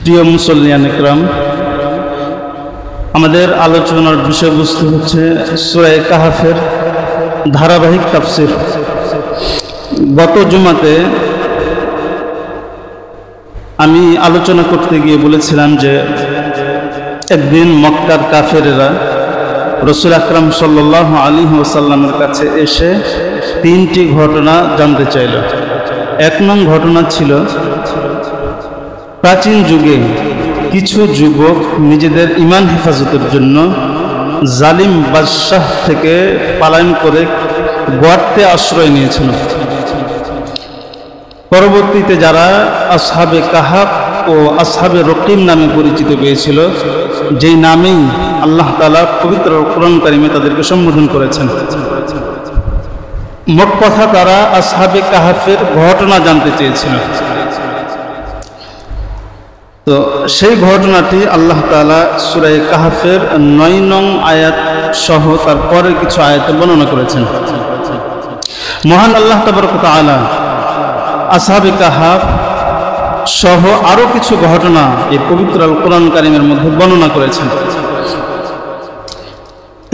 প্রিয় মুসল্লিয়ান ইকরাম, আমাদের আলোচনার বিষয়বস্তু হচ্ছে সূরা কাহফের ধারাবাহিক তাফসীর। গত জুমাতে আমি আলোচনা করতে গিয়ে বলেছিলাম যে একদিন মক্কার কাফেরেরা রাসূল আকরাম সাল্লাল্লাহু আলাইহি ওয়াসাল্লামের কাছে এসে তিনটি ঘটনা জানতে চাইল। এক নং ঘটনা ছিল, প্রাচীন যুগে কিছু যুবক নিজেদের ঈমান হেফাজতের জন্য জালিম বাদশাহ থেকে পলায়ন করে গর্তে আশ্রয় নিয়েছিল। পরবর্তীতে যারা আসহাবে কাহাফ ও আসহাবে রকিম নামে পরিচিত পেয়েছিল, যেই নামেই আল্লাহ তাআলা পবিত্র কোরআন কারিমে তাদেরকে সম্বোধন করেছেন। মোট কথা, তারা আসহাবে কাহাফের ঘটনা জানতে চেয়েছিল। তো সেই ঘটনাটি আল্লাহ তাআলা সূরা কাহফের ৯ নং আয়াত সহ তার পরের কিছু আয়াতে বর্ণনা করেছেন। মহান আল্লাহ তাবারক ওয়া তাআলা আসহাবে কাহাফ সহ আরো কিছু ঘটনা এই পবিত্র আল কোরআন কারিমের মধ্যে বর্ণনা করেছেন,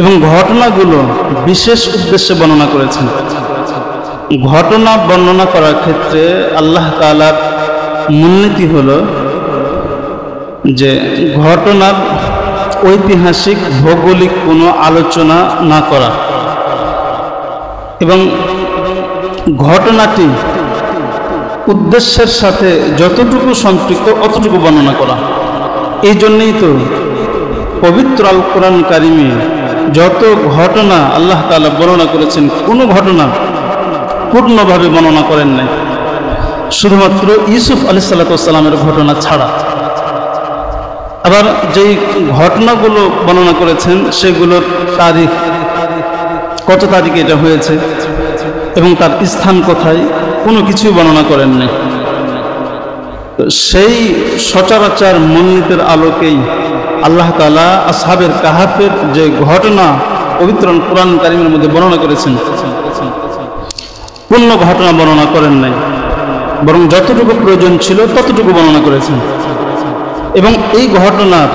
এবং ঘটনাগুলো বিশেষ উদ্দেশ্যে বর্ণনা করেছেন। ঘটনা বর্ণনা করার ক্ষেত্রে আল্লাহ তাআলার মূলনীতি হলো যে ঘটনার ঐতিহাসিক ভৌগোলিক কোনো আলোচনা না করা, এবং ঘটনাটি উদ্দেশ্যের সাথে যতটুকু সম্পৃক্ত অতটুকু বর্ণনা করা। এই জন্যই তো পবিত্র আল কোরআন কারিমে যত ঘটনা আল্লাহ তাআলা বর্ণনা করেছেন, কোনো ঘটনা পূর্ণভাবে বর্ণনা করেন নাই, শুধুমাত্র ইউসুফ আলাইহিস সালামের ঘটনা ছাড়া। আবার যেই ঘটনাগুলো বর্ণনা করেছেন সেগুলোর তারিখ, কত তারিখে এটা হয়েছে এবং তার স্থান কোথায়, কোনো কিছুই বর্ণনা করেন নাই। সেই সচরাচর মূলনীতির আলোকেই আল্লাহ তাআলা আসহাবের কাহাফের যে ঘটনা পবিত্র কোরআন কারিমের মধ্যে বর্ণনা করেছেন, পূর্ণ ঘটনা বর্ণনা করেন নাই, বরং যতটুকু প্রয়োজন ছিল ততটুকু বর্ণনা করেছেন। এবং এই ঘটনার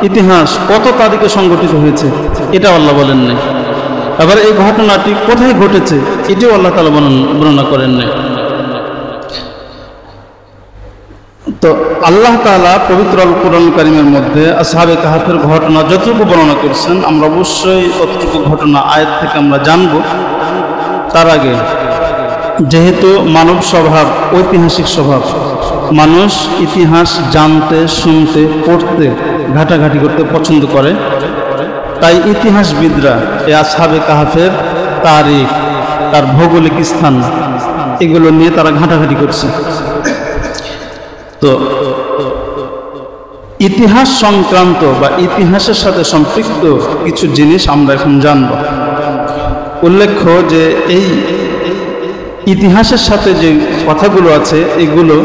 ইতিহাস কত তারিখে সংঘটিত হয়েছে এটাও আল্লাহ বলেন নাই। আবার এই ঘটনাটি কোথায় ঘটেছে এটিও আল্লাহ তাআলা বর্ণনা করেন নাই। তো আল্লাহ তাআলা পবিত্র আল কোরআন কারিমের মধ্যে আসহাবে কাহফের ঘটনা যতটুকু বর্ণনা করেছেন, আমরা অবশ্যই ততটুকু ঘটনা আয়াত থেকে আমরা জানব। তার আগে, যেহেতু মানব স্বভাব ঐতিহাসিক স্বভাব, মানুষ ইতিহাস জানতে, শুনতে, পড়তে, ঘাটাঘাটি করতে পছন্দ করে, তাই ইতিহাসবিদরা এই আসহাবে কাহফের তারিখ, তার ভৌগোলিক স্থান, এগুলো নিয়ে তারা ঘাটাঘাটি করছে। তো ইতিহাস সংক্রান্ত বা ইতিহাসের সাথে সম্পৃক্ত কিছু জিনিস আমরা এখন জানব। উল্লেখ্য যে এই ইতিহাসের সাথে যে কথাগুলো আছে এগুলো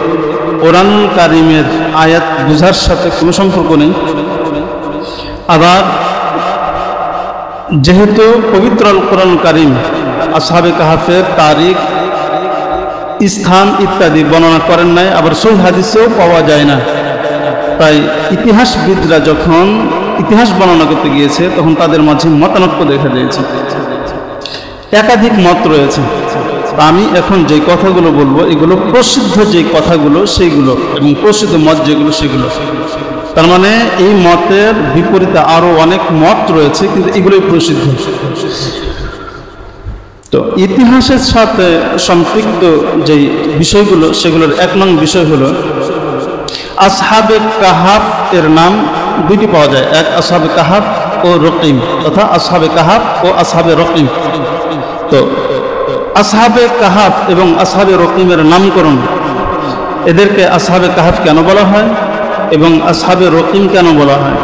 কোরআনুল কারিমের আয়াত বুঝার সাথে কোনো সম্পর্ক নেই। আবার যেহেতু পবিত্র আল কোরআন কারিম আসহাবে কাহফের তারিখ, স্থান ইত্যাদি বর্ণনা করেন নাই, আবার সহিহ হাদিসেও পাওয়া যায় না, তাই ইতিহাসবিদরা যখন ইতিহাস বর্ণনা করতে গিয়েছে তখন তাদের মাঝে মতানৈক্য দেখা দিয়েছে, একাধিক মত রয়েছে। আমি এখন যে কথাগুলো বলবো এগুলো প্রসিদ্ধ যে কথাগুলো সেইগুলো, এবং প্রসিদ্ধ মত যেগুলো সেগুলো। তার মানে এই মতের বিপরীতে আরো অনেক মত রয়েছে, কিন্তু এগুলোই প্রসিদ্ধ। তো ইতিহাসের সাথে সম্পৃক্ত যেই বিষয়গুলো সেগুলোর এক নং বিষয় হলো আসহাবে কাহাফ এর নাম দুইটি পাওয়া যায়, এক আসহাবে কাহাফ ও রকিম, তথা আসহাবে কাহাফ ও আসহাবে রকিম। তো আসহাবে কাহাফ এবং আসহাবে রকিমের নামকরণ, এদেরকে আসহাবে কাহাফ কেন বলা হয় এবং আসহাবে রকিম কেন বলা হয়?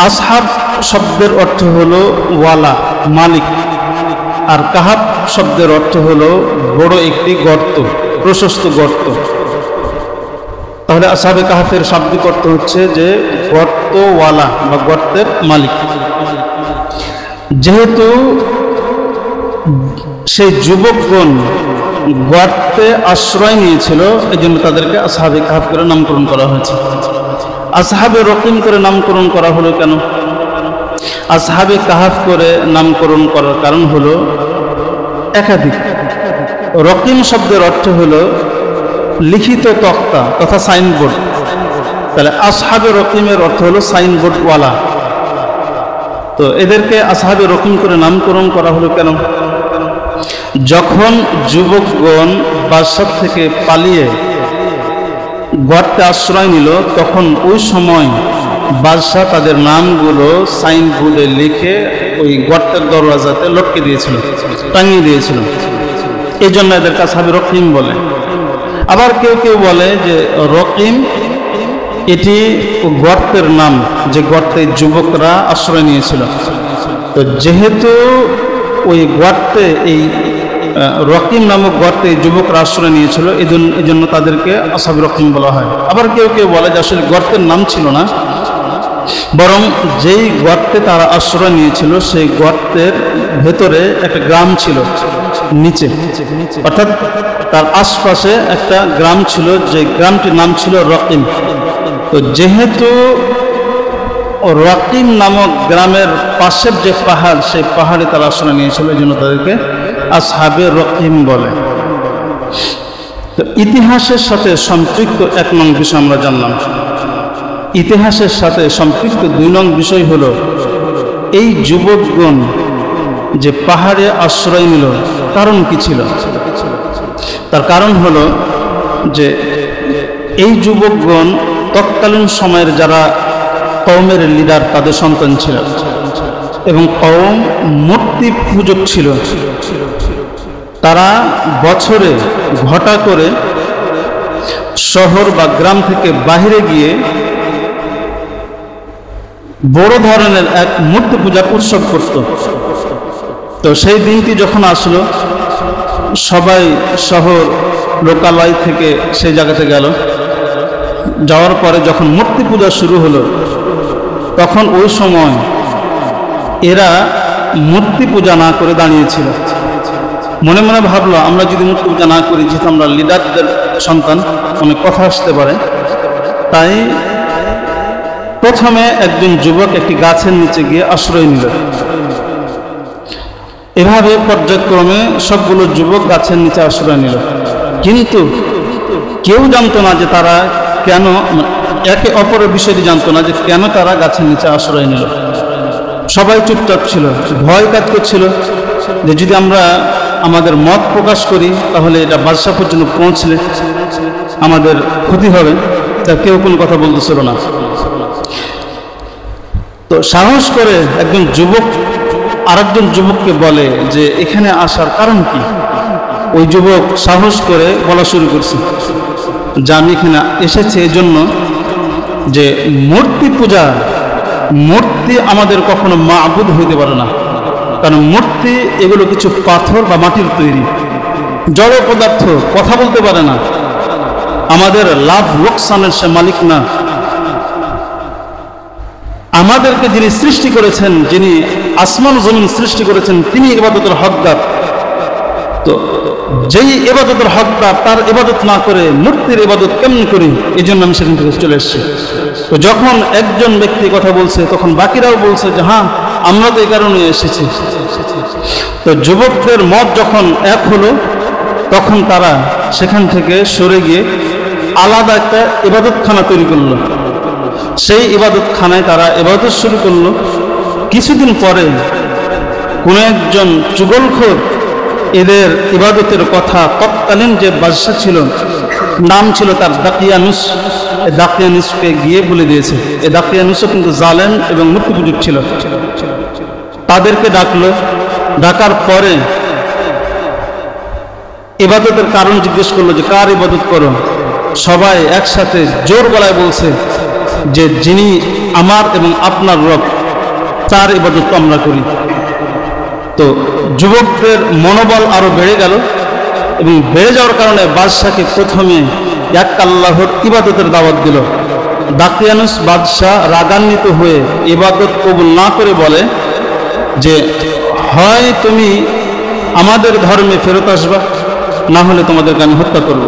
আসহাব শব্দের অর্থ হলো ওয়ালা, মালিক, আর কাহাফ শব্দের অর্থ হলো বড় একটি গর্ত, প্রশস্ত গর্ত। তাহলে আসহাবে কাহফের শাব্দিক অর্থ হচ্ছে যে গর্তওয়ালা বা গর্তের মালিক। যেহেতু সেই যুবকগণ গর্তে আশ্রয় নিয়েছিল, এই জন্য তাদেরকে আসহাবে কাহাফ করে নামকরণ করা হয়েছে। আসহাবে রকিম করে নামকরণ করা হলো কেন? আসহাবে কাহাফ করে নামকরণ করার কারণ হলো একাধিক। রকিম শব্দের অর্থ হলো লিখিত তক্তা তথা সাইনবোর্ড, তাহলে আসহাবে রকিমের অর্থ হলো সাইনবোর্ডওয়ালা। তো এদেরকে আসহাবে রকিম করে নামকরণ করা হলো কেন? যখন যুবকগণ বাদশাহ থেকে পালিয়ে গর্তে আশ্রয় নিল, তখন ওই সময় বাদশাহ তাদের নামগুলো সাইনবোর্ডে লিখে ওই গর্তের দরওয়াজাতে লটকে দিয়েছিল, টাঙিয়ে দিয়েছিল। এই জন্য এদেরকে আসহাবে রকিম বলে। আবার কেউ কেউ বলে যে রকিম এটি গর্তের নাম, যে গর্তে যুবকরা আশ্রয় নিয়েছিল। তো যেহেতু ওই গর্তে এই রকিম নামক গর্তে যুবকরা আশ্রয় নিয়েছিল, এই জন্য তাদেরকে আসহাবে রকিম বলা হয়। আবার কেউ কেউ বলে যে আসলে গর্তের নাম ছিল না, বরং যেই গর্তে তারা আশ্রয় নিয়েছিল সেই গর্তের ভেতরে একটা গ্রাম ছিল নিচে, অর্থাৎ তার আশপাশে একটা গ্রাম ছিল, যে গ্রামটির নাম ছিল রকিম। তো যেহেতু রকিম নামক গ্রামের পাশের যে পাহাড়, সেই পাহাড়ে তারা আশ্রয় নিয়েছিল, এই জন্য তাদেরকে আসহাবে রকিম বলে। তো ইতিহাসের সাথে সম্পৃক্ত 1 নং বিষয় আমরা জানলাম। ইতিহাসের সাথে সম্পৃক্ত 2 নং বিষয় হলো এই যুবকগণ যে পাহাড়ে আশ্রয় নিল, কারণ কি ছিল? তার কারণ হলো যে এই যুবকগণ তৎকালীন সময়ের যারা কওমের লিডার, তাদের সন্তান ছিল এবং কওম মূর্তি পূজক ছিল। তারা বছরে ঘটা করে শহর বা গ্রাম থেকে বাহিরে গিয়ে বড় ধরনের এক মূর্তি পূজার উৎসব করত। তো সেই দিনটি যখন আসলো, সবাই শহর লোকালয় থেকে সেই জায়গাতে গেল। যাওয়ার পরে যখন মূর্তি পূজা শুরু হলো, তখন ওই সময় এরা মূর্তি পূজা না করে দাঁড়িয়েছিল। মনে মনে ভাবলো, আমরা যদি মূর্তি পূজা না করি, যেহেতু আমরা লিডারদের সন্তান, অনেক কথা আসতে পারে, তাই প্রথমে একজন যুবক একটি গাছের নিচে গিয়ে আশ্রয় নিল। এভাবে পর্যায়ক্রমে সবগুলো যুবক গাছের নিচে আশ্রয় নিল। কিন্তু কেউ জানতো না যে তারা কেন, একে অপরের বিষয়টি জানতো না যে কেন তারা গাছের নিচে আশ্রয় নিল। সবাই চুপচাপ ছিল, ভয় কাজ করছিল যে যদি আমরা আমাদের মত প্রকাশ করি, তাহলে এটা বাদশাহ পর্যন্ত পৌঁছলে আমাদের ক্ষতি হবে। তা কেউ কোনো কথা বলতেছিল না। তো সাহস করে একজন যুবক আরেকজন যুবককে বলে যে এখানে আসার কারণ কি? ওই যুবক সাহস করে বলা শুরু করছে যে আমি এখানে এসেছি এই জন্য যে মূর্তি পূজা, মূর্তি আমাদের কখনো মাবুদ হইতে পারে না। কারণ মূর্তি এগুলো কিছু পাথর বা মাটির তৈরি, জড় পদার্থ, কথা বলতে পারে না। আমাদের লাভ লোকসানের সে মালিক না। আমাদেরকে যিনি সৃষ্টি করেছেন, যিনি আসমান জমিন সৃষ্টি করেছেন, তিনি ইবাদতের হকদার। তো যেই ইবাদতের হকদার, তার ইবাদত না করে মূর্তির ইবাদত কেমন করি? এই জন্য আমি সেখান থেকে চলে এসেছি। তো যখন একজন ব্যক্তি কথা বলছে, তখন বাকিরাও বলছে যে হ্যাঁ, আমরা তো এই কারণে এসেছি। তো যুবকদের মত যখন এক হলো, তখন তারা সেখান থেকে সরে গিয়ে আলাদা একটা ইবাদতখানা তৈরি করলো। সেই ইবাদতখানায় তারা ইবাদত শুরু করলো। কিছুদিন পরে কোনো একজন চুগলখোর এদের ইবাদতের কথা তৎকালীন যে বাদশাহ ছিল, নাম ছিল তার দাকিয়ানুস, দাকিয়ানুসকে গিয়ে বলে দিয়েছে। এই দাকিয়ানুসও কিন্তু জালেম এবং মূর্তি পূজক ছিল। তাদেরকে ডাকলো, ডাকার পরে ইবাদতের কারণ জিজ্ঞেস করলো যে কার ইবাদত করো? সবাই একসাথে জোর গলায় বলছে যে যিনি আমার এবং আপনার রব, তার ইবাদত আমরা করি। তো যুবকদের মনোবল আরো বেড়ে গেল এবং বেড়ে যাওয়ার কারণে বাদশাহকে প্রথমে এক আল্লাহর ইবাদতের দাওয়াত দিল। দাকিয়ানুস বাদশাহ রাগান্বিত হয়ে ইবাদত কবুল না করে বলে যে হয় তুমি আমাদের ধর্মে ফেরত আসবা, না হলে তোমাদেরকে আমি হত্যা করব।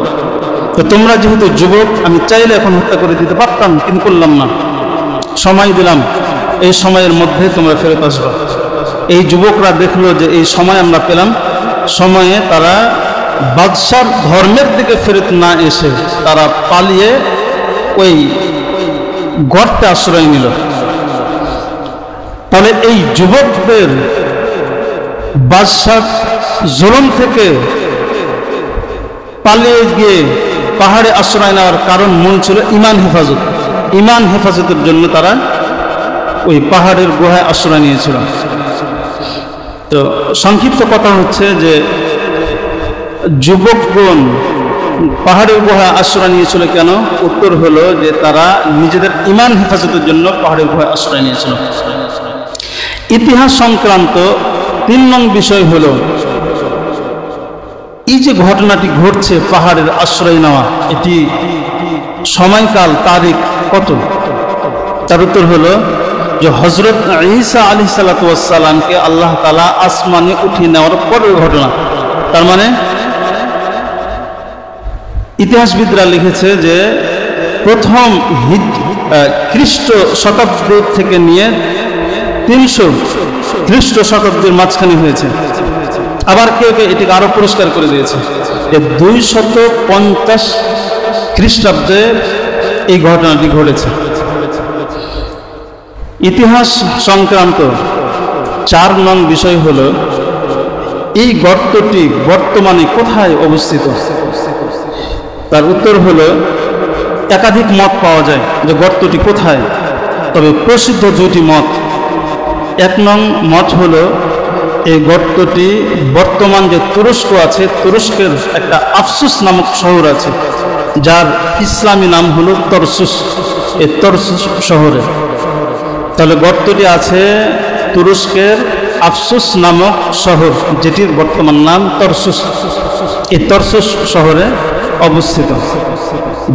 তো তোমরা যেহেতু যুবক, আমি চাইলে এখন হত্যা করে দিতে পারতাম, কিন্তু করলাম না, সময় দিলাম, এই সময়ের মধ্যে তোমরা ফেরত আসবা। এই যুবকরা দেখলো যে এই সময় আমরা পেলাম, সময়ে তারা বাদশার ধর্মের দিকে ফেরত না এসে তারা পালিয়ে ওই গর্তে আশ্রয় নিল। তাহলে এই যুবকদের বাদশার জুলুম থেকে পালিয়ে গিয়ে পাহাড়ে আশ্রয় নেওয়ার কারণ মূল ছিল ঈমান হেফাজত। ঈমান হেফাজতের জন্য তারা ওই পাহাড়ের গুহায় আশ্রয় নিয়েছিল। তো সংক্ষিপ্ত কথা হচ্ছে যে যুবকগণ পাহাড়ের গুহায় আশ্রয় নিয়েছিল কেন? উত্তর হলো যে তারা নিজেদের ঈমান হেফাজতের জন্য পাহাড়ের গুহায় আশ্রয় নিয়েছিল। ইতিহাস সংক্রান্ত 3 নং বিষয় হলো এই যে ঘটনাটি ঘটছে পাহাড়ের আশ্রয় নেওয়া, এটি সময়কাল তারিখ কত? তার উত্তর হলো যে হযরত ঈসা আলাইহিস সালাতু ওয়াস সালামকে আল্লাহ তাআলা আসমানে উঠিয়ে নেওয়ার পরের ঘটনা। তার মানে ইতিহাসবিদরা লিখেছে যে প্রথম খ্রিস্ট শতাব্দী থেকে নিয়ে 300 খ্রিস্ট শতাব্দীর মাঝখানে হয়েছে। আবার কেউ কেউ এটিকে আরো পরিষ্কার করে দিয়েছে যে 250 খ্রিস্টাব্দে এই ঘটনাটি ঘটেছে। ইতিহাস সংক্রান্ত 4 নং বিষয় হলো এই গর্তটি বর্তমানে কোথায় অবস্থিত? তার উত্তর হলো একাধিক মত পাওয়া যায় যে গর্তটি কোথায়, তবে প্রসিদ্ধ 2টি মত। 1 নং মত হলো এই গর্তটি বর্তমান যে তুরস্ক আছে, তুরস্কের একটা আফসুস নামক শহর আছে, যার ইসলামী নাম হলো তরসুস। এই তরসুস শহরে, তাহলে গর্তটি আছে তুরস্কের আফসুস নামক শহর, যেটির বর্তমান নাম তরসুস। এই তরসুস শহরে অবস্থিত।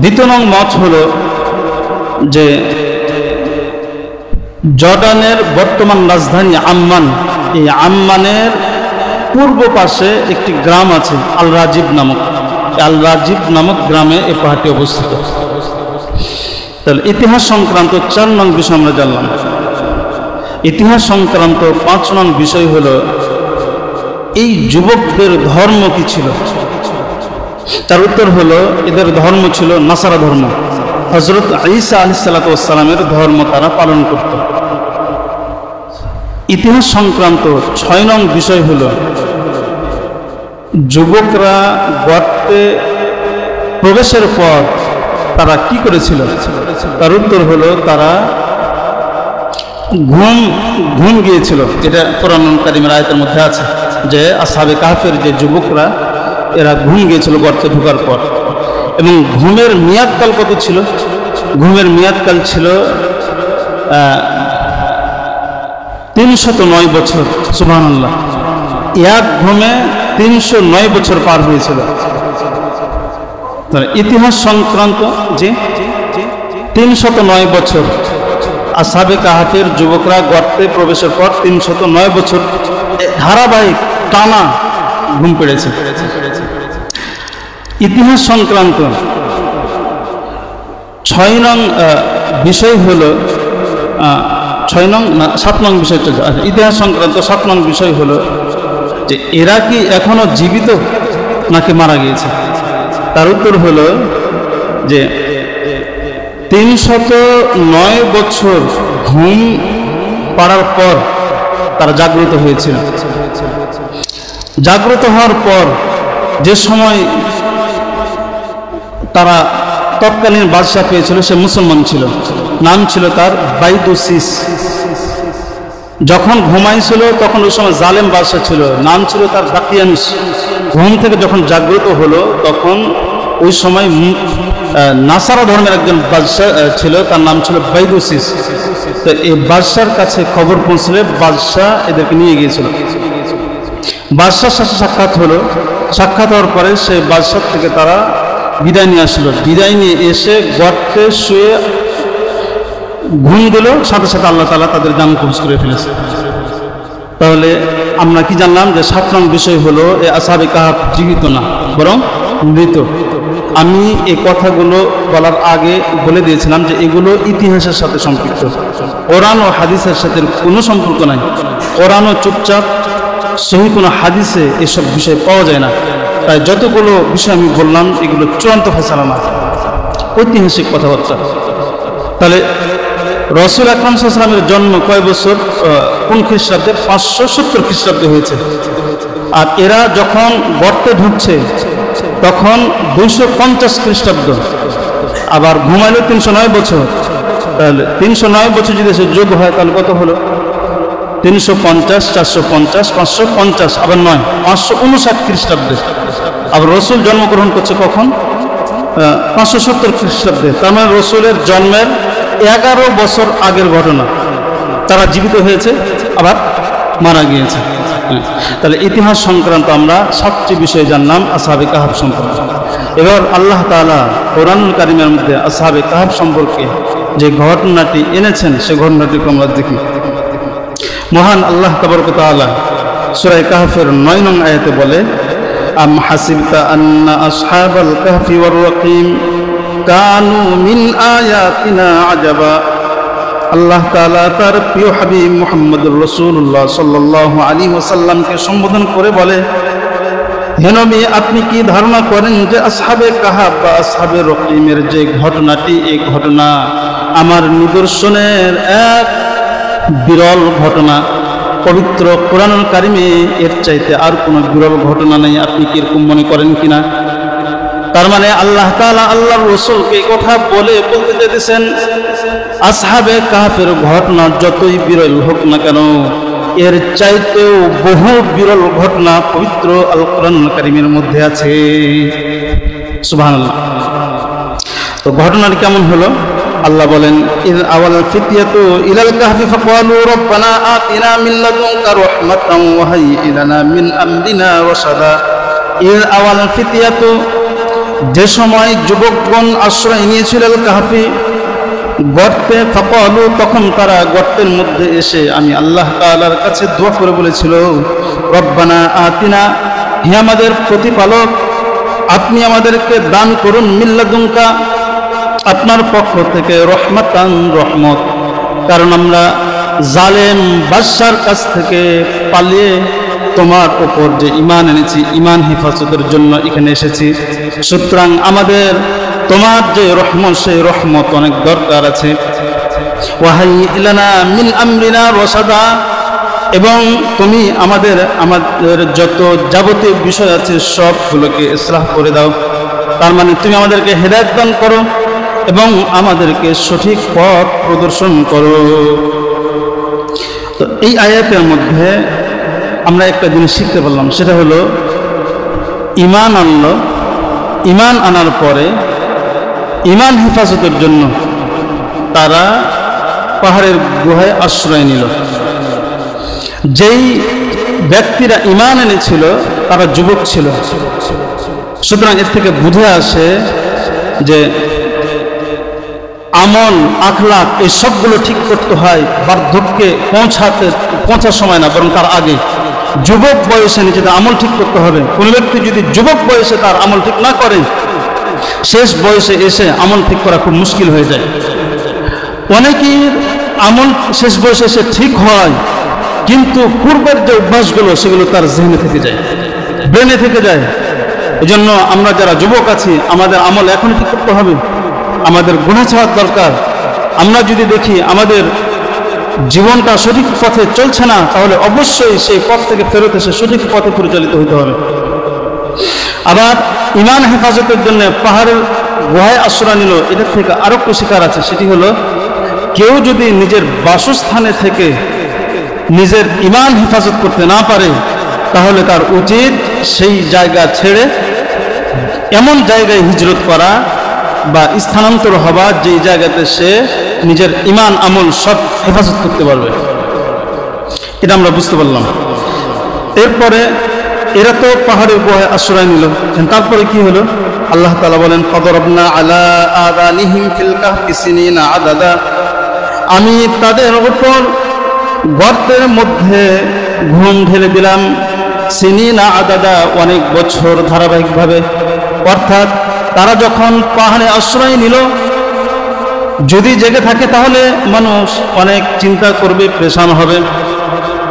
2 নং মত হলো যে জর্ডানের বর্তমান রাজধানী আম্মান, এই আম্মানের পূর্ব পাশে একটি গ্রাম আছে আল রাজিব নামক, আল রাজিব নামক গ্রামে এই পাহাড়টি অবস্থিত। তাহলে ইতিহাস সংক্রান্ত 4 নং বিষয় আমরা জানলাম। ইতিহাস সংক্রান্ত 5 নং বিষয় হলো এই যুবকদের ধর্ম কি ছিল? তার উত্তর হলো এদের ধর্ম ছিল নাসারা ধর্ম। হযরত ঈসা আলাইহিস সালাতু ওয়াস সালামের ধর্ম তারা পালন করত। ইতিহাস সংক্রান্ত 6 নং বিষয় হলো যুবকরা গর্তে প্রবেশের পর তারা কি করেছিল? তার উত্তর হলো তারা ঘুম গিয়েছিল। এটা কোরআন কারীমের আয়াতের মধ্যে আছে যে আসহাবে কাহফের যে যুবকরা এরা ঘুম গিয়েছিল গর্তে ঢোকার পর। এবং ঘুমের মেয়াদকাল কত ছিল? ঘুমের মেয়াদকাল ছিল 309 বছর। সুবহানাল্লাহ, এক ঘুমে 309 বছর পার হয়েছিল। ইতিহাস সংক্রান্ত যে 309 বছর আসহাবে কাহফের যুবকরা গর্তে প্রবেশের পর 309 বছর ধারাবাহিক টানা ঘুম পেড়েছে। ইতিহাস সংক্রান্ত 6 নং বিষয় হলো 6 নং না 7 নং বিষয়টা। ইতিহাস সংক্রান্ত 7 নং বিষয় হলো যে এরা কি এখনো জীবিত নাকি মারা গিয়েছে? তার উত্তর হলো যে 309 বছর ঘুম পাড়ার পর তারা জাগ্রত হয়েছিল। জাগ্রত হওয়ার পর যে সময় তারা তৎকালীন বাদশাহ পেয়েছিল, সে মুসলমান ছিল, নাম ছিল তার বাইদুসিস। যখন ঘুমাইছিল তখন ওই সময় জালেম বাদশাহ ছিল, নাম ছিল তার দাকিয়ানুস। ঘুম থেকে যখন জাগ্রত হলো তখন ওই সময় নাসারা ধর্মের একজন বাদশাহ ছিল, তার নাম ছিল বাইদুসিস। তো এই বাদশার কাছে খবর পৌঁছলে বাদশাহ এদেরকে নিয়ে গিয়েছিল। বাদশার সাথে সাক্ষাৎ হলো। সাক্ষাৎ হওয়ার পরে সেই বাদশার থেকে তারা বিদায় নিয়ে আসলো। বিদায় নিয়ে এসে গর্তে শুয়ে ঘুম দিল, সাথে সাথে আল্লাহ তাআলা তাদের জান কবজ করে ফেলেছে। তাহলে আমরা কি জানলাম যে 7 নং বিষয় হলো এই আসহাবে কাহাফ জীবিত না, বরং মৃত। আমি এই কথাগুলো বলার আগে বলে দিয়েছিলাম যে এগুলো ইতিহাসের সাথে সম্পৃক্ত, কোরআন ও হাদিসের সাথে কোনো সম্পর্ক নাই। কোরআন ও চুপচাপ, সহি কোনো হাদিসে এসব বিষয় পাওয়া যায় না। তাই যতগুলো বিষয় আমি বললাম এগুলো চূড়ান্ত ফয়সালা না, ঐতিহাসিক কথাবার্তা। তাহলে রসুল আকরাম সাল্লাল্লাহু আলাইহি ওয়াসাল্লামের জন্ম কয় বছর, কোন খ্রিস্টাব্দে? 570 খ্রিস্টাব্দে হয়েছে। আর এরা যখন গর্তে ঢুকছে তখন 250 খ্রিস্টাব্দ, আবার ঘুমাইল 309 বছর। তাহলে 309 বছর যদি সে যোগ হয় তাহলে কত হলো? 350, 450, 550, আবার 9, 559 খ্রিস্টাব্দে। আবার রসুল জন্মগ্রহণ করছে কখন? 570 খ্রিস্টাব্দে। তার মানে রসুলের জন্মের 11 বছর আগের ঘটনা। তারা জীবিত হয়েছে আবার মারা গিয়েছে। তাহলে ইতিহাস সংক্রান্ত আমরা 7টি বিষয় জানলাম আসহাবে কাহাফ সম্পর্কে। এবার আল্লাহ তাআলা কোরআনুল কারীমের মধ্যে আসহাবে কাহাফ সম্পর্কে যে ঘটনাটি এনেছেন সে ঘটনাটিকে আমরা দেখি। মহান আল্লাহ তাবারক ওয়া তাআলা সূরা কাহফের 9 নং আয়াতে বলে, আম হাসিবতা আন্না আসহাবাল কাহফি ওয়ার রাকিম কানু মিন আয়াতিনা আজাবা। আল্লাহ তাআলা তার প্রিয় হাবিব মুহাম্মদুর রাসূলুল্লাহ সাল্লাল্লাহু আলাইহি ওয়াসাল্লামকে সম্বোধন করে বলে, হে নবী, আপনি কি ধারণা করেন যে আসহাবে কাহাফ বা আসহাবে রকিমের যে ঘটনাটি, এই ঘটনা আমার নিদর্শনের এক বিরল ঘটনা। পবিত্র কোরআনুল কারীমে এর চাইতে আর কোনো বিরল ঘটনা নেই। আপনি কি এরকম মনে করেন কিনা? তার মানে আল্লাহ তাআলা আল্লাহর রাসূলকে কথা বলতে চাইতেছেন আসহাবে কাহফের ঘটনা যতই বিরল হোক না কেন, এর চাইতেও বহু বিরল ঘটনা পবিত্র আল কোরআনুল কারীমের মধ্যে আছে। সুবহানাল্লাহ। তো ঘটনাটি কেমন হলো? আল্লাহ বলেন, ইয আওয়াল ফিতয়াতু ইলাল কাহফি ফাকালু রাব্বানা আতিনা মিন লাদুনকা রাহমাতান ওয়া হাইয়্ লানা মিন আমরিনা রাশাদা। ইয আওয়াল ফিতয়াতু, যে সময় যুবকগণ আশ্রয় নিয়েছিল কাহফি গর্তে, ফাকালু, তখন তারা গর্তের মধ্যে এসে আমি আল্লাহ তাআলার কাছে দোয়া করে বলেছিল, রব্বানা আতিনা, হে আমাদের প্রতিপালক, আপনি আমাদেরকে দান করুন, মিল্লাদুনকা, আপনার পক্ষ থেকে, রহমাতান, রহমত। কারণ আমরা জালেম বাদশার কাছ থেকে পালিয়ে তোমার উপর যে ঈমান এনেছি, ঈমান হেফাজতের জন্য এখানে এসেছি। সুতরাং আমাদের তোমার যে রহমত, সেই রহমত অনেক দরকার আছে। ওয়াহাইয়্ লানা মিন আমরিনা রাশাদা, এবং তুমি আমাদের যত যাবতীয় বিষয় আছে সবগুলোকে ইসলাহ করে দাও। তার মানে তুমি আমাদেরকে হেদায়েত দান করো এবং আমাদেরকে সঠিক পথ প্রদর্শন করো। তো এই আয়াতের মধ্যে আমরা একটা জিনিস শিখতে পারলাম, সেটা হলো ঈমান আনলো, ঈমান আনার পরে ঈমান হেফাজতের জন্য তারা পাহাড়ের গুহায় আশ্রয় নিল। যেই ব্যক্তিরা ঈমান এনেছিল তারা যুবক ছিল। সুতরাং এর থেকে বুঝে আসে যে আমল, আখলাক, এই সবগুলো ঠিক করতে হয় বার্ধক্যে পৌঁছার সময় না, বরং তার আগে যুবক বয়সে নিজেদের আমল ঠিক করতে হবে। কোনো ব্যক্তি যদি যুবক বয়সে তার আমল ঠিক না করে, শেষ বয়সে এসে আমল ঠিক করা খুব মুশকিল হয়ে যায়। অনেকের আমল শেষ বয়সে এসে ঠিক হয়, কিন্তু পূর্বের যে অভ্যাসগুলো সেগুলো তার জেহনে থেকে যায়, ব্রেনে থেকে যায়। এই জন্য আমরা যারা যুবক আছি আমাদের আমল এখনই ঠিক করতে হবে, আমাদের গুনাহ ছাড়ার দরকার। আমরা যদি দেখি আমাদের জীবনটা সঠিক পথে চলছে না, তাহলে অবশ্যই সেই পথ থেকে ফেরত এসে সঠিক পথে পরিচালিত হতে হবে। আবার ঈমান হেফাজতের জন্য পাহাড়ের গুহায় আশ্রয় নিল, এটার থেকে আরো একটু শিকার আছে। সেটি হলো, কেউ যদি নিজের বাসস্থানে থেকে নিজের ঈমান হেফাজত করতে না পারে, তাহলে তার উচিত সেই জায়গা ছেড়ে এমন জায়গায় হিজরত করা বা স্থানান্তর হওয়া যেই জায়গাতে সে নিজের ঈমান আমল সব হেফাজত করতে পারবে। এটা আমরা বুঝতে পারলাম। এরপরে এরা তো পাহাড়ের গুহায় আশ্রয় নিল, তারপরে কি হলো? আল্লাহ তাআলা বলেন, ফাদরাবনা আলা আযানিহিম ফিল কাহফি সিনিনা আদাদা, আমি তাদের উপর গর্তের মধ্যে ঘুম ঢেলে দিলাম সিনিনা আদাদা, অনেক বছর ধারাবাহিকভাবে। অর্থাৎ তারা যখন পাহাড়ে আশ্রয় নিল, যদি জেগে থাকে তাহলে মানুষ অনেক চিন্তা করবে, পেরেশান হবে।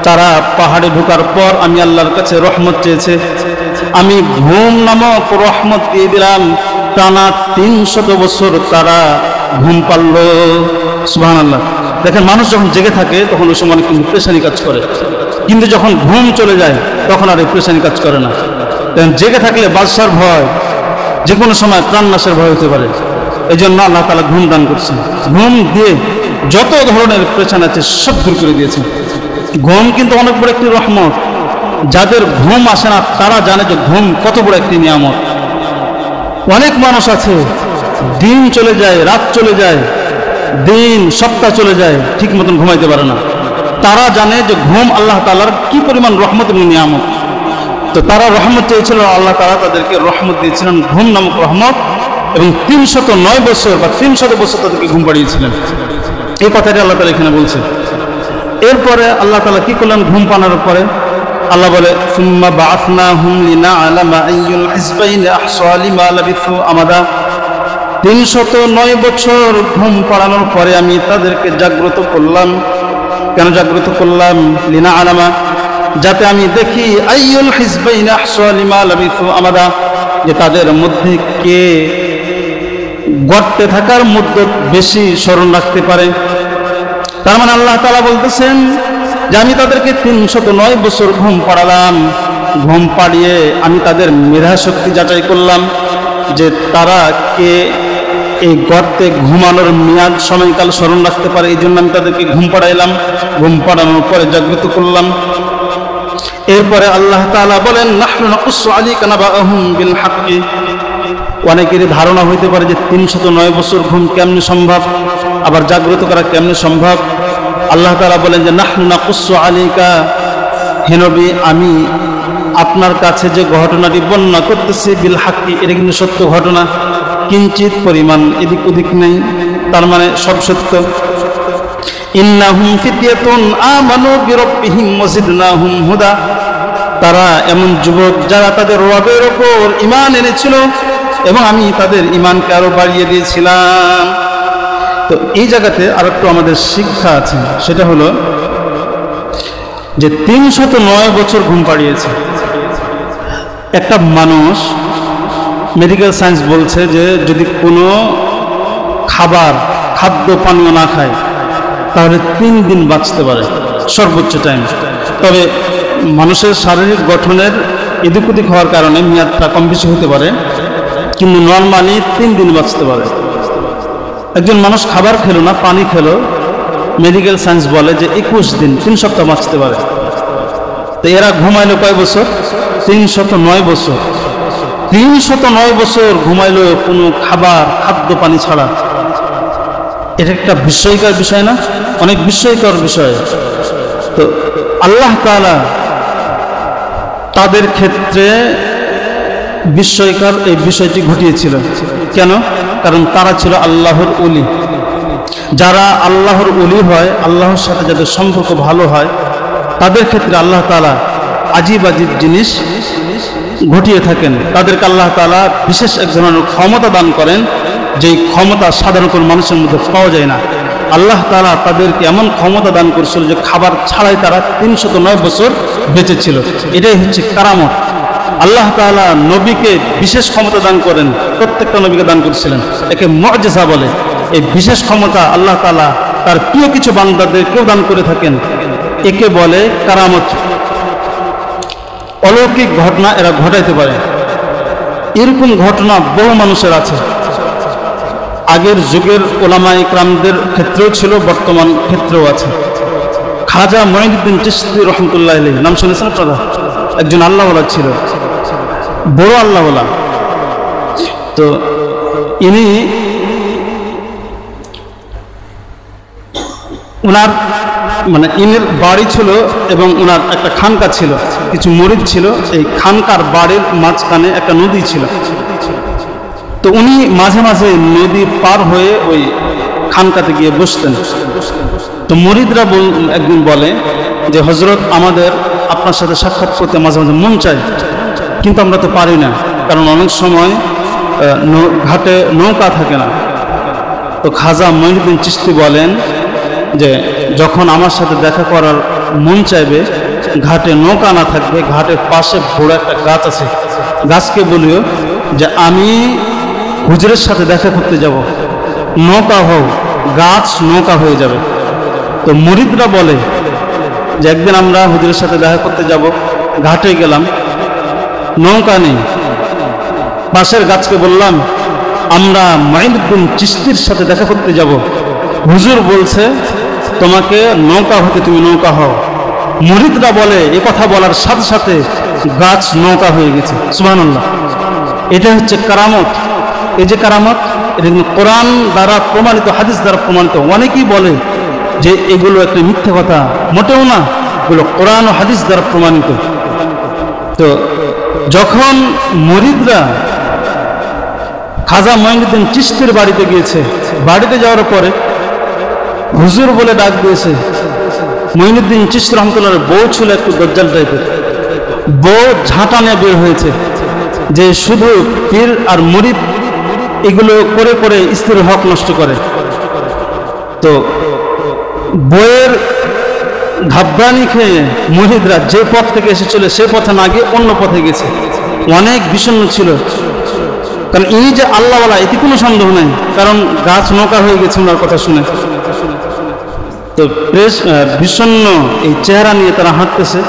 তারা পাহাড়ে ঢোকার পর আমি আল্লাহর কাছে রহমত চেয়েছে, আমি ঘুম নামক রহমত দিয়ে দিলাম। টানা 300 বছর তারা ঘুম পারল। সুবহানাল্লাহ। দেখেন, মানুষ যখন জেগে থাকে তখন ওই সময় কিন্তু পেরেশানি কাজ করে, কিন্তু যখন ঘুম চলে যায় তখন আর এই পেরেশানি কাজ করে না। জেগে থাকলে বাদশার ভয়, যে কোনো সময় প্রাণনাশের ভয় হতে পারে। এই জন্য আল্লাহ তাআলা ঘুম দান করছেন। ঘুম দিয়ে যত ধরনের পেরেশানি আছে সব দূর করে দিয়েছেন। ঘুম কিন্তু অনেক বড় একটি রহমত। যাদের ঘুম আসে না তারা জানে যে ঘুম কত বড় একটি নিয়ামত। অনেক মানুষ আছে, দিন চলে যায়, রাত চলে যায়, দিন সপ্তাহ চলে যায়, ঠিক মতন ঘুমাইতে পারে না। তারা জানে যে ঘুম আল্লাহ তাআলার কি পরিমাণ রহমত এবং নিয়ামত। তো তারা রহমত চেয়েছিল, আল্লাহ তাআলা তাদেরকে রহমত দিয়েছিলেন, ঘুম নামক রহমত। এবং 309 বছর বা 300 বছর তাদেরকে ঘুম পাড়িয়েছিলেন। এই কথাটি আল্লাহ তাআলা এখানে বলছে। এরপরে আল্লাহ তাআলা কি করলেন? ঘুম পাড়ানোর পরে আল্লাহ বলে, সুম্মা বাআসনাহুম লিনা'লামা আইয়ুল হিজবাইনি আহসা লিমা লাবিথু আমাদা। 309 বছর ঘুম পাড়ানোর পরে আমি তাদেরকে জাগ্রত করলাম। কেন জাগ্রত করলাম? লিনা'লামা, যাতে আমি দেখি আইয়ুল হিজবাইনি আহসা লিমা লাবিথু আমাদা, যে তাদের মধ্যে কে গর্তে থাকার মুদ্দত বেশি স্মরণ রাখতে পারে। তার মানে আল্লাহ তাআলা বলতেছেন যে আমি তাদেরকে 309 বছর ঘুম পাড়ালাম। ঘুম পাড়িয়ে আমি তাদের মেধা শক্তি যাচাই করলাম, যে তারা কে এই গর্তে ঘুমানোর মেয়াদ সময়কাল স্মরণ রাখতে পারে। এই জন্য আমি তাদেরকে ঘুম পাড়াইলাম। ঘুম পাড়ানোর পরে জাগ্রত করলাম। এরপরে আল্লাহ তাআলা বলেন, নাহনু নাকুসসু আলাইকা নাবাআহুম বিল হাক্কি। অনেকেরই ধারণা হইতে পারে যে 309 বছর ঘুম কেমনে সম্ভব, আবার জাগ্রত করা কেমনে সম্ভব। আল্লাহ তাআলা বলেন যে নাহনু নাকুসসু আলাইকা, হে নবী আমি আপনার কাছে যে ঘটনাটি বর্ণনা করতেছি বিল হাক্কি, এটা কিন্তু সত্য ঘটনা, কিঞ্চিত পরিমাণ এদিক ওদিক নেই, তার মানে সব সত্য। ইন্নাহুম ফিতয়াতুন আমানু বিরাব্বিহিম ওয়াজিদনাহুম হুদা। তারা এমন যুবক যারা তাদের রবের উপর ঈমান এনেছিল এবং আমি তাদের ঈমানকে আরো বাড়িয়ে দিয়েছিলাম। তো এই জায়গাতে আরেকটু আমাদের শিক্ষা আছে, সেটা হলো যে 309 বছর ঘুম পাড়িয়েছে একটা মানুষ। মেডিকেল সায়েন্স বলছে যে যদি কোনো খাদ্য পানীয় না খায় তাহলে 3 দিন বাঁচতে পারে সর্বোচ্চ টাইম। তবে মানুষের শারীরিক গঠনের এদিক ওদিক হওয়ার কারণে মেয়াদটা কম বেশি হতে পারে, কিন্তু নর্মালি 3 দিন বাঁচতে পারে। একজন মানুষ খাবার খেলো না, পানি খেলো, মেডিকেল সায়েন্স বলে যে 21 দিন 3 সপ্তাহ বাঁচতে পারে। তো এরা ঘুমাইলো কয় বছর? 309 বছর। 309 বছর ঘুমাইলো কোনো খাদ্য পানি ছাড়া। এটা একটা বিস্ময়কর বিষয় না? অনেক বিস্ময়কর বিষয়। তো আল্লাহ তাআলা তাদের ক্ষেত্রে বিস্ময়কর এই বিষয়টি ঘটিয়েছিল। কেন? কারণ তারা ছিল আল্লাহর ওলি। যারা আল্লাহর ওলি হয়, আল্লাহর সাথে যাদের সম্পর্ক ভালো হয়, তাদের ক্ষেত্রে আল্লাহ তাআলা আজীব আজীব জিনিস ঘটিয়ে থাকেন। তাদেরকে আল্লাহ তাআলা বিশেষ এক ধরনের ক্ষমতা দান করেন, যেই ক্ষমতা সাধারণ কোনো মানুষের মধ্যে পাওয়া যায় না। আল্লাহ তাআলা তাদেরকে এমন ক্ষমতা দান করেছিল যে খাবার ছাড়াই তারা 309 বছর বেঁচে ছিল। এটাই হচ্ছে কারামত। আল্লাহ তাআলা নবীকে বিশেষ ক্ষমতা দান করেন, প্রত্যেকটা নবীকে দান করেছিলেন। একে মুআজিজা বলে। এই বিশেষ ক্ষমতা আল্লাহ তাআলা তার প্রিয় কিছু বান্দাদেরকেও দান করে থাকেন। একে বলে কারামত। অলৌকিক ঘটনা এরা ঘটাইতে পারে। এরকম ঘটনা বহু মানুষের আছে। আগের যুগের ওলামা ইকরামদের ক্ষেত্রেও ছিল, বর্তমান ক্ষেত্রেও আছে। খাজা মঈনুদ্দিন চিশতি রহমতুল্লাহ আলাইহি নাম শুনেছেন আপনারা? একজন আল্লাহওয়ালা ছিল, বড় আল্লাহওয়ালা। তো ইনি ওনার ইনের বাড়ি ছিল এবং ওনার একটা খানকা ছিল, কিছু মুরিদ ছিল। এই খানকার বাড়ির মাঝখানে একটা নদী ছিল। তো উনি মাঝে মাঝে নদী পার হয়ে ওই খানকাতে গিয়ে বসতেন। তো মুরিদরা একদিন বলে যে হযরত আপনার সাথে সাক্ষাৎ করতে মাঝে মাঝে মন চায়, কিন্তু আমরা তো পারি না, কারণ অনেক সময় ঘাটে নৌকা থাকে না। তো খাজা মঈনুদ্দিন চিশতি বলেন যে যখন আমার সাথে দেখা করার মন চাইবে, ঘাটে নৌকা না থাকবে, ঘাটের পাশে বড় একটা গাছ আছে, গাছকে বলিও যে আমি হুজুরের সাথে দেখা করতে যাব, নৌকা হোক, গাছ নৌকা হয়ে যাবে। তো মুরিদরা বলে যে একদিন আমরা হুজুরের সাথে দেখা করতে যাব, ঘাটে গেলাম, নৌকা নেই, পাশের গাছকে বললাম আমরা মঈনুদ্দিন চিশতির সাথে দেখা করতে যাব, হুজুর বলছে তোমাকে নৌকা হতে তুমি নৌকা হও। মুরিদরা বলে এ কথা বলার সাথে সাথে গাছ নৌকা হয়ে গেছে। সুবহানাল্লাহ। এটা হচ্ছে কারামত। এই যে কারামত, এটা কিন্তু কোরআন দ্বারা প্রমাণিত, হাদিস দ্বারা প্রমাণিত। অনেকেই বলে যে এগুলো একটা মিথ্যা কথা, মোটেও না, এগুলো কোরআন ও হাদিস দ্বারা প্রমাণিত। তো যখন মুরিদরা খাজা মঈনুদ্দিন চিশতির বাড়িতে গিয়েছে, বাড়িতে যাওয়ার পরে হুজুর বলে ডাক দিয়েছে। মঈনুদ্দিন চিশতি রহমতুল্লাহর বউ ছিল একটু দজ্জাল টাইপের, বউ ঝাঁটা নিয়ে বের হয়েছে যে শুধু পীর আর মুরিদ এগুলো করে করে স্ত্রীর হক নষ্ট করে। তো বইয়ের ঘাবড়ানি খেয়ে মুরিদরা যে পথ থেকে এসেছিল সে পথে না গিয়ে অন্য পথে গেছে, অনেক বিষণ্ণ ছিল। কারণ ইনি যে আল্লাহওয়ালা এতে কোনো সন্দেহ নেই, কারণ গাছ নৌকা হয়ে গেছে ওনার কথা শুনে। তো বিষণ্ণ এই চেহারা নিয়ে তারা হাঁটতেছে,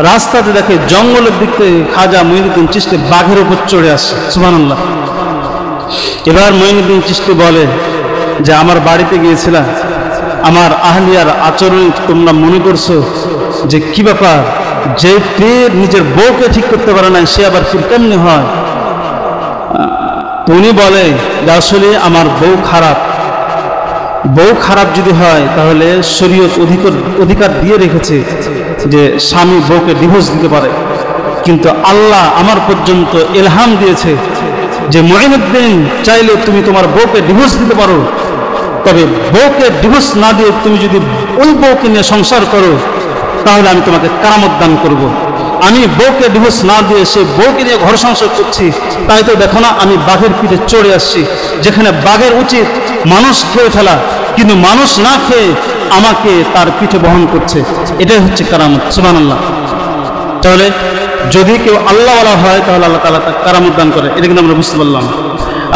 রাস্তাতে দেখে জঙ্গলের দিক থেকে খাজা মঈনুদ্দিন চিশতি বাঘের উপর চড়ে আসছে। সুবহানাল্লাহ। এবার মঈনুদ্দিন চিশতি বলে যে আমার বাড়িতে গিয়েছিলাম, আমার আহলিয়ার আচরণ তোমরা মনে করছো যে কি ব্যাপার, যে পীর নিজের বউকে ঠিক করতে পারে না সে আবার পীর কেমনি হয়? তো উনি বলে যে আসলে আমার বউ খারাপ, বউ খারাপ যদি হয় তাহলে শরীয়ত অধিকার দিয়ে রেখেছে যে স্বামী বউকে ডিভোর্স দিতে পারে, কিন্তু আল্লাহ আমার পর্যন্ত ইলহাম দিয়েছে যে মঈনুদ্দিন চাইলে তুমি তোমার বউকে ডিভোর্স দিতে পারো, তবে বউকে ডিভোর্স না দিয়ে তুমি যদি ওই বউকে নিয়ে সংসার করো তাহলে আমি তোমাকে কারামত দান করব। আমি বউকে ডিভোর্স না দিয়ে সে বউকে নিয়ে ঘর সংসার করছি, তাই তো দেখো না আমি বাঘের পিঠে চড়ে আসছি, যেখানে বাঘের উচিত মানুষ খেয়ে ফেলা, কিন্তু মানুষ না খেয়ে আমাকে তার পিঠে বহন করছে। এটাই হচ্ছে কারামত। সুবহানাল্লাহ। তাহলে যদি কেউ আল্লাহওয়ালা হয় তাহলে আল্লাহ তাআলা তার কারামত দান করে, এটা কিন্তু আমরা বুঝতে পারলাম।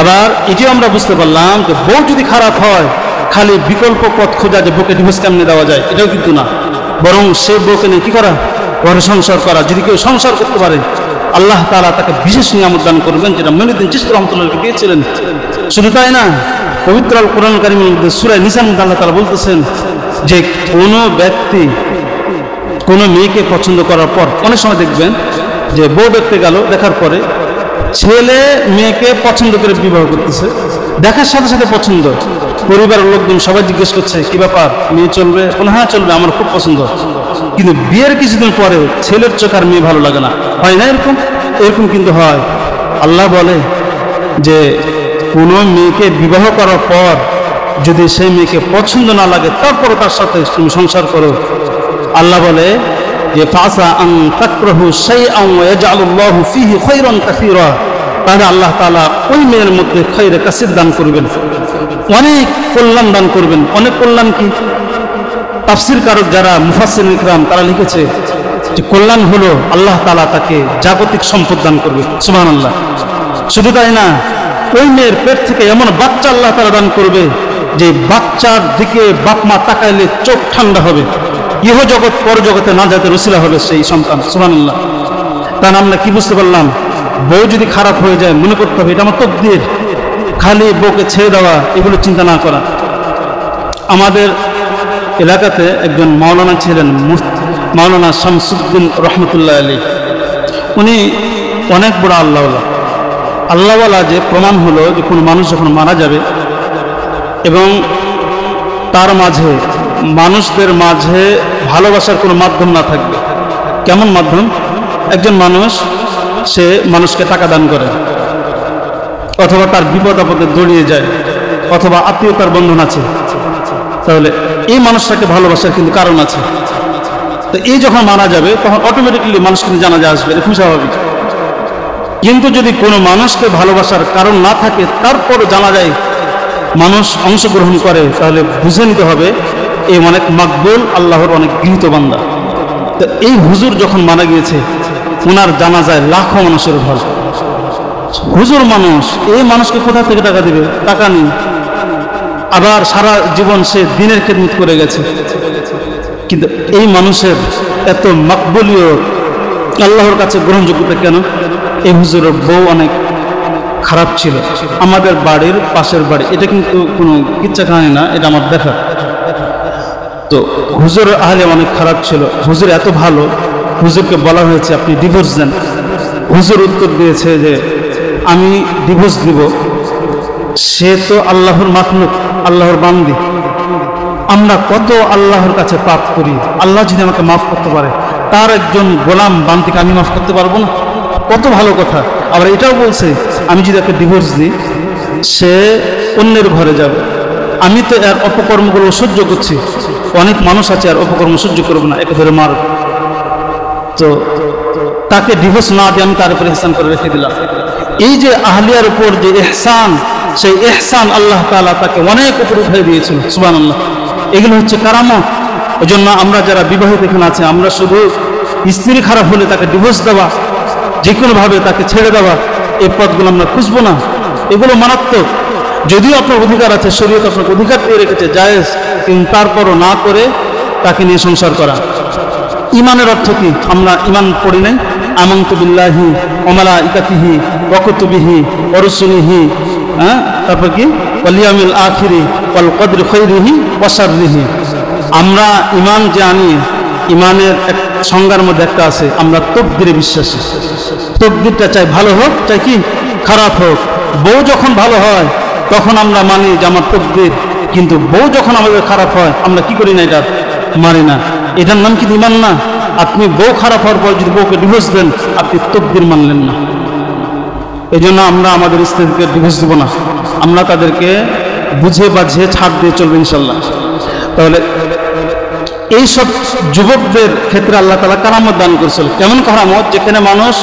আবার এটিও আমরা বুঝতে পারলাম যে বউ যদি খারাপ হয় খালি বিকল্প পথ খোঁজা যে বউকে ডিভোর্স কেমনে দেওয়া যায়, এটাও কিন্তু না, বরং সে বউকে নিয়ে কি করা, ঘরে সংসার করা। যদি কেউ সংসার করতে পারে আল্লাহ তাআলা তাকে বিশেষ নিয়ামত দান করবেন, যেটা মঈনুদ্দিন চিশতি রহমতুল্লাহকে দিয়েছিলেন। শুধু তাই না, পবিত্র আল কোরআন কারীমের মধ্যে সূরা নিসার মধ্যে আল্লাহ তাআলা বলতেছেন যে কোনো ব্যক্তি কোনো মেয়েকে পছন্দ করার পর, অনেক সময় দেখবেন যে বউ দেখতে গেল, দেখার পরে ছেলে মেয়েকে পছন্দ করে বিবাহ করতেছে, দেখার সাথে সাথে পছন্দ, পরিবারের লোকজন সবাই জিজ্ঞেস করছে কি ব্যাপার, মেয়ে চলবে? হ্যাঁ চলবে, আমার খুব পছন্দ। কিন্তু বিয়ের কিছুদিন পরে ছেলের চোখ আর মেয়ে ভালো লাগে না, হয় না এরকম? এরকম কিন্তু হয়। আল্লাহ বলে যে কোনো মেয়েকে বিবাহ করার পর যদি সেই মেয়েকে পছন্দ না লাগে তারপরে তার সাথে তুমি সংসার করো, আল্লাহ বলে যে ফাসা আন তাকরাহু শাইআন ওয়া ইয়াজআলুল্লাহু ফীহি খায়রান কাসীরা, তাহলে আল্লাহ তাআলা ওই মেয়ের মধ্যে খায়রে কাসীর দান করবেন, অনেক কল্যাণ দান করবেন। অনেক কল্যাণ কি? তাফসীর কারক যারা মুফাসসিরিন ইকরাম তারা লিখেছে যে কল্যাণ হলো আল্লাহ তাআলা তাকে জাগতিক সম্পদ দান করবে। সুবহানাল্লাহ। শুধু তাই না, ওই মেয়ের পেট থেকে এমন বাচ্চা আল্লাহ তাআলা দান করবে যে বাচ্চার দিকে বাপ মা তাকাইলে চোখ ঠান্ডা হবে, ইহ জগৎ পর জগতে না যাতে রসিলা হবে সেই সন্তান। সুবহানাল্লাহ। তার আমরা কি বুঝতে পারলাম? বউ যদি খারাপ হয়ে যায় মনে করতে হবে এটা আমার তকদির, খালি বউকে ছেড়ে দেওয়া এগুলো চিন্তা না করা। আমাদের এলাকাতে একজন মাওলানা ছিলেন, মাওলানা শামসুদ্দিন রহমতুল্লাহ আলী। উনি অনেক বড় আল্লাহওয়ালা, যে প্রমাণ হলো যে কোনো মানুষ যখন মারা যাবে এবং তার মাঝে মানুষদের মাঝে ভালোবাসার কোনো মাধ্যম না থাকবে। কেমন মাধ্যম? একজন মানুষ সে মানুষকে টাকা দান করে, অথবা তার বিপদ আপদে দৌড়িয়ে যায়, অথবা আত্মীয়তার বন্ধন আছে, তাহলে এই মানুষটাকে ভালোবাসার কিন্তু কারণ আছে। তো এই যখন মারা যাবে তখন অটোমেটিক্যালি মানুষ কিন্তু জানাজা আসবে, এটা খুব স্বাভাবিক। কিন্তু যদি কোনো মানুষকে ভালোবাসার কারণ না থাকে তারপর জানাজায় মানুষ অংশগ্রহণ করে, তাহলে বুঝে নিতে হবে এই অনেক মাকবুল, আল্লাহর অনেক গৃহীত বান্দা। তো এই হুজুর যখন মারা গিয়েছে, ওনার জানাজায় লাখো মানুষের ঘর। হুজুর মানুষ, এই মানুষকে কোথা থেকে টাকা দিবে? টাকা নেই। আবার সারা জীবন সে দিনের খেদমত করে গেছে, কিন্তু এই মানুষের এত মাকবুলিয়ত আল্লাহর কাছে গ্রহণযোগ্যতা কেন? এই হুজুরের বউ অনেক খারাপ ছিল। আমাদের বাড়ির পাশের বাড়ি, এটা কিন্তু কোনো কিচ্ছা কাহিনী না, এটা আমার দেখা। তো হুজুরের আহলে অনেক খারাপ ছিল। হুজুর এত ভালো, হুজুরকে বলা হয়েছে আপনি ডিভোর্স দেন। হুজুর উত্তর দিয়েছে যে আমি ডিভোর্স দিব, সে তো আল্লাহর মাখলুক, আল্লাহর বান্দি। আমরা কত আল্লাহর কাছে পাপ করি, আল্লাহ যদি আমাকে মাফ করতে পারে, তার একজন গোলাম বান্দিকে আমি মাফ করতে পারবো না? কত ভালো কথা। আবার এটাও বলছে আমি যদি একটা ডিভোর্স দিই, সে অন্যের ঘরে যাবে। আমি তো এর অপকর্মগুলো সহ্য করছি, অনেক মানুষ আছে আর অপকর্ম সহ্য করবো না, একে ধরে মারব। তো তাকে ডিভোর্স না দিয়ে আমি তার উপরে ইহসান করে রেখে দিলাম। এই যে আহলিয়ার উপর যে ইহসান, সেই ইহসান আল্লাহ তাআলা তাকে অনেক উপরে উঠিয়ে দিয়েছিল। সুবহানাল্লাহ। এগুলো হচ্ছে কারামত। ওই জন্য আমরা যারা বিবাহিত এখানে আছে, আমরা শুধু স্ত্রী খারাপ হলে তাকে ডিভোর্স দেওয়া, যে কোনোভাবে তাকে ছেড়ে দেওয়া, এই পথগুলো আমরা খুঁজবো না। এগুলো মারাত্মক। যদিও আপনার অধিকার আছে, শরীয়ত আপনাকে অধিকার দিয়ে রেখেছে, জায়েজ, কিন্তু তারপরও না করে তাকে নিয়ে সংসার করা। ইমানের অর্থ কি? আমরা ইমান পড়ি নাই, আমানতু বিল্লাহি ওয়া মালাইকাতিহি ওয়া কুতুবিহি ওয়া রুসুলিহি, তারপর কি ওয়াল ইয়াউমিল আখিরি ওয়াল কদরি খাইরিহি ওয়া শাররিহি। আমরা ইমান যে আনি, ইমানের এক সংজ্ঞার মধ্যে একটা আছে, আমরা তকদিরে বিশ্বাসী। তকদিরটা চাই ভালো হোক, চাই কি খারাপ হোক। বউ যখন ভালো হয় তখন আমরা মানি যে আমার তকদির, কিন্তু বউ যখন আমাদের খারাপ হয় আমরা কি করি না, এটা মানি না। এটার নাম কি ইমান না? আপনি বউ খারাপ হওয়ার পর যদি বউকে ডিভোর্স দেন, আপনি তকদির মানলেন না। এই জন্য আমরা আমাদের স্ত্রীকে ডিভোর্স দেব না, আমরা তাদেরকে বুঝে বাঝিয়ে ছাড় দিয়ে চলবে ইনশাল্লাহ। তাহলে এইসব যুবকদের ক্ষেত্রে আল্লাহ তাআলা কারামত দান করেছিল। কেমন কারামত? যেখানে মানুষ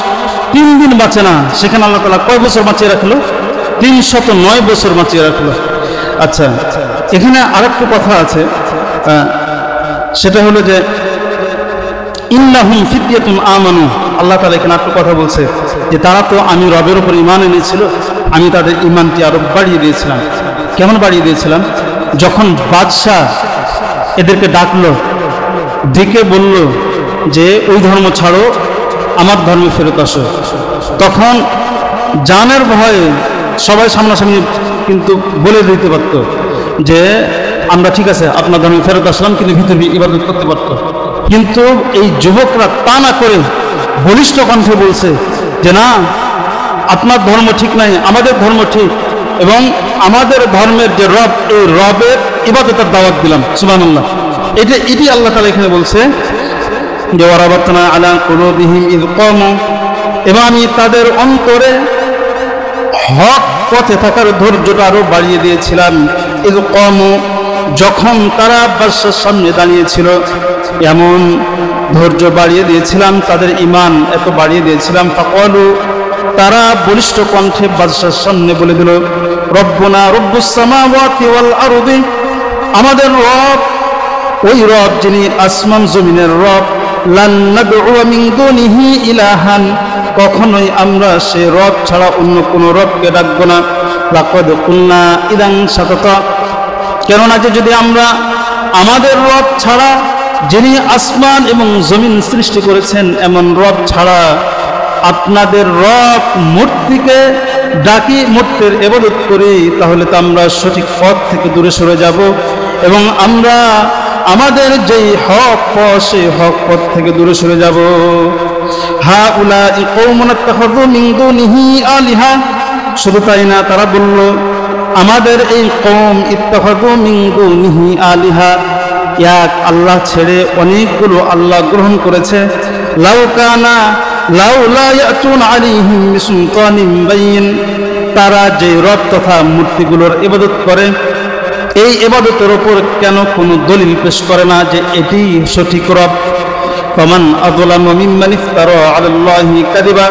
3 দিন বাঁচে না, সেখানে আল্লাহ তাআলা কয় বছর বাঁচিয়ে রাখলো? 309 বছর বাঁচিয়ে রাখলো। আচ্ছা, এখানে আরেকটা কথা আছে, সেটা হলো যে ইন্নাহুম ফিতয়াতুন আমানু। আল্লাহ তাআলা এখানে একটা কথা বলছে যে তারা তো আমি রবের উপর ঈমান এনেছিল, আমি তাদের ঈমানটি আরো বাড়িয়ে দিয়েছিলাম। কেমন বাড়িয়ে দিয়েছিলাম? যখন বাদশাহ এদেরকে ডাকলো, ডেকে বলল যে ওই ধর্ম ছাড়ো, আমার ধর্মে ফেরত আসো, তখন জানের ভয়ে সবাই সামনাসামনি কিন্তু বলে দিতে পারত যে আমরা ঠিক আছে আপনার ধর্মে ফেরত আসলাম, কিন্তু ভিতরে ইবাদত করতে পারত। কিন্তু এই যুবকরা তা না করে বলিষ্ঠ কণ্ঠে বলছে যে না, আপনার ধর্ম ঠিক নাই, আমাদের ধর্ম ঠিক, এবং আমাদের ধর্মের যে রব, এই রবের ইবাদতের দাওয়াত দিলাম। সুবহানাল্লাহ। এটি আল্লাহ তাআলা এখানে বলছে যে ওয়ারাবাতনা আলা কুলুবিহিম ইয কামু, এবং আমি তাদের অন্তরে হক পথে থাকার ধৈর্যটা আরো বাড়িয়ে দিয়েছিলাম। ইয কামু, যখন তারা বাদশার সামনে দাঁড়িয়েছিল, এমন ধৈর্য বাড়িয়ে দিয়েছিলাম, তাদের ঈমান এত বাড়িয়ে দিয়েছিলাম। ফাকালু, তারা বলিষ্ঠ কণ্ঠে বাদশার সামনে বলে দিল, রব্বুনা রব্বুস সামাওয়াতি ওয়াল আরদি, আমাদের রব ওই রব যিনি আসমান জমিনের রব, লান নাদউ মিন দুনিহি ইলাহান, কখনোই আমরা সে রব ছাড়া অন্য কোনো রবকে ডাকবো না। লাকাদ কুলনা ইদান শাতাতা, কেননা যে যদি আমরা আমাদের রব ছাড়া, যিনি আসমান এবং জমিন সৃষ্টি করেছেন এমন রব ছাড়া আপনাদের রব মূর্তিকে ডাকি, মূর্তির ইবাদত করি, তাহলে তো আমরা সঠিক পথ থেকে দূরে সরে যাব, এবং আমরা আমাদের যেই হক পথ, সেই হক পথ থেকে দূরে সরে যাব। হাউলাই কওমুন ইত্তাখাযু মিন দুনিহি আলিহা, শুধু তাই না, তারা বলল আমাদের এই কওম ইত্তাখাযু মিন দুনিহি আলিহা, এক আল্লাহ ছেড়ে অনেকগুলো আল্লাহ গ্রহণ করেছে। লাউকানা লাউলা ইয়াতুন আলাইহিম বিসুলতানিন বাইয়িন, তারা যে রব তথা মূর্তিগুলোর ইবাদত করে, এই ইবাদতের উপর কেন কোনো দলিল পেশ করে না যে এটি সঠিক রব? ফামান আযলামু মিম্মান ইফতারা আলাল্লাহি কাযিবা,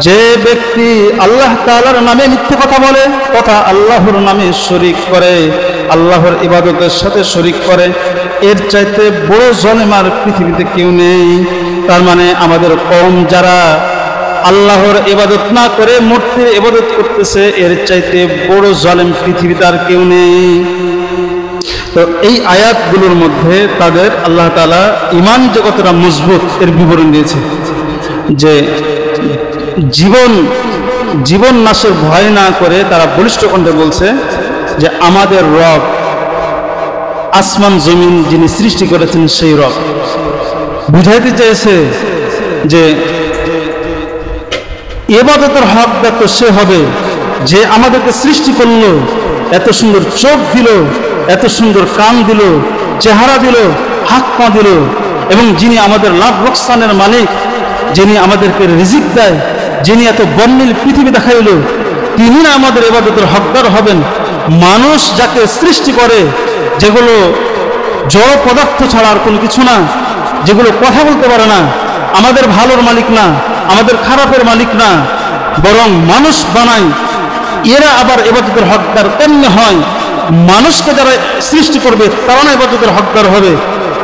যে ব্যক্তি আল্লাহ তাআলার নামে মিথ্যে কথা বলে তথা আল্লাহর নামে শরীক করে, আল্লাহর ইবাদতের সাথে শরীক করে, এর চাইতে বড় জালেম আর পৃথিবীতে কেউ নেই। তার মানে আমাদের কওম যারা আল্লাহর ইবাদত না করে মূর্তির ইবাদত করতেছে, এর চাইতে বড় জালেম পৃথিবীতে আর কেউ নেই। তো এই আয়াতগুলোর মধ্যে তাদের আল্লাহ তাআলা ঈমান যে কতটা মজবুত এর বিবরণ দিয়েছে, যে জীবন নাশের ভয় না করে তারা বলিষ্ঠ কণ্ঠে বলছে যে আমাদের রব, আসমান জমিন যিনি সৃষ্টি করেছেন সেই রব। বুঝাইতে চেয়েছে যে ইবাদতের হকদার তো সে হবে যে আমাদেরকে সৃষ্টি করলো, এত সুন্দর চোখ দিল, এত সুন্দর কান দিল, চেহারা দিল, হাত পা দিল, এবং যিনি আমাদের লাভ লোকসানের মালিক, যিনি আমাদেরকে রিজিক দেয়, যিনি এত বর্ণিল পৃথিবী দেখাইল, তিনি না আমাদের ইবাদতের হকদার হবেন? মানুষ যাকে সৃষ্টি করে, যেগুলো জড় পদার্থ ছাড়া আর কোনো কিছু না, যেগুলো কথা বলতে পারে না, আমাদের ভালোর মালিক না, আমাদের খারাপের মালিক না, বরং মানুষ বানায়, এরা আবার ইবাদতের হকদার কেমনে হয়? মানুষকে যারা সৃষ্টি করবে তারা না ইবাদতের হকদার হবে?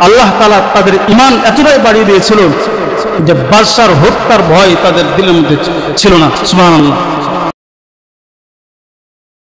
আল্লাহ তাআলা তাদের ঈমান এতটাই বাড়িয়ে দিয়েছিল যে বাদশার হত্যার ভয় তাদের দিলের মধ্যে ছিল না। সুবহানাল্লাহ।